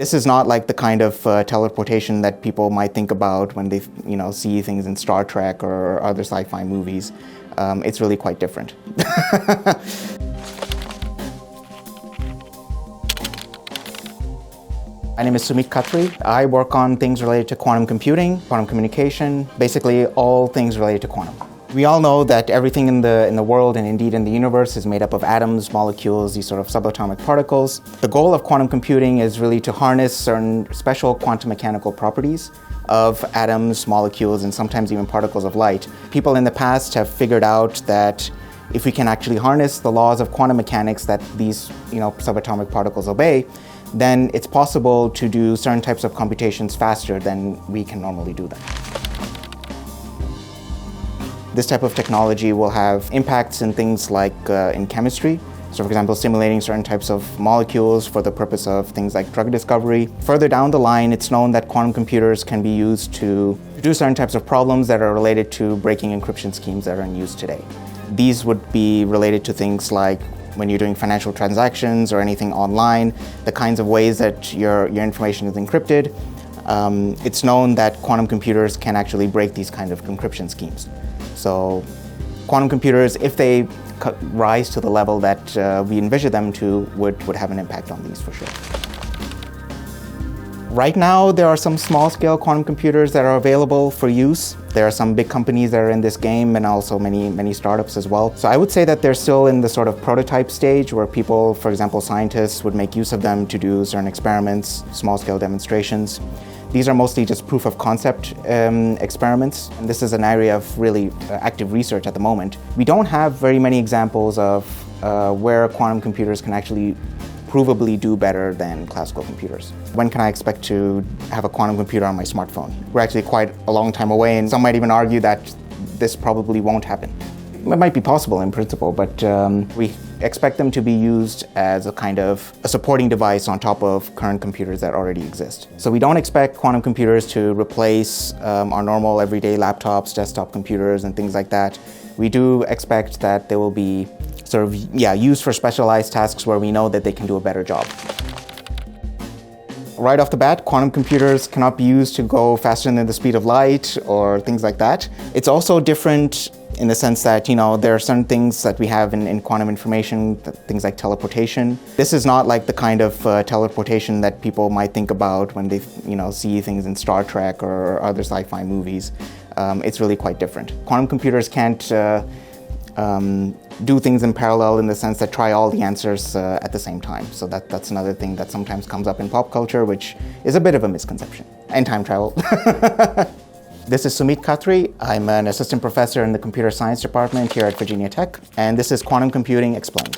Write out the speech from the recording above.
This is not like the kind of teleportation that people might think about when they, see things in Star Trek or other sci-fi movies. It's really quite different. My name is Sumeet Khatri. I work on things related to quantum computing, quantum communication, basically all things related to quantum. We all know that everything in the world and indeed in the universe is made up of atoms, molecules, these sort of subatomic particles. The goal of quantum computing is really to harness certain special quantum mechanical properties of atoms, molecules, and sometimes even particles of light. People in the past have figured out that if we can actually harness the laws of quantum mechanics that these subatomic particles obey, then it's possible to do certain types of computations faster than we can normally do them. This type of technology will have impacts in things like in chemistry. So for example, simulating certain types of molecules for the purpose of things like drug discovery. Further down the line, it's known that quantum computers can be used to do certain types of problems that are related to breaking encryption schemes that are in use today. These would be related to things like when you're doing financial transactions or anything online, the kinds of ways that your information is encrypted. It's known that quantum computers can actually break these kind of encryption schemes. So quantum computers, if they rise to the level that we envision them to, would have an impact on these for sure. Right now, there are some small-scale quantum computers that are available for use. There are some big companies that are in this game and also many startups as well. So I would say that they're still in the sort of prototype stage where people, for example, scientists would make use of them to do certain experiments, small-scale demonstrations. These are mostly just proof of concept experiments, and this is an area of really active research at the moment. We don't have very many examples of where quantum computers can actually provably do better than classical computers. When can I expect to have a quantum computer on my smartphone? We're actually quite a long time away, and some might even argue that this probably won't happen. It might be possible in principle, but we expect them to be used as a kind of a supporting device on top of current computers that already exist. So we don't expect quantum computers to replace our normal everyday laptops, desktop computers, and things like that. We do expect that they will be sort of, used for specialized tasks where we know that they can do a better job. Right off the bat, quantum computers cannot be used to go faster than the speed of light or things like that. It's also different in the sense that, there are certain things that we have in quantum information, things like teleportation. This is not like the kind of teleportation that people might think about when they, see things in Star Trek or other sci-fi movies. It's really quite different. Quantum computers can't do things in parallel in the sense that try all the answers at the same time. So that's another thing that sometimes comes up in pop culture, which is a bit of a misconception. And time travel. This is Sumeet Khatri. I'm an assistant professor in the computer science department here at Virginia Tech, and this is Quantum Computing Explained.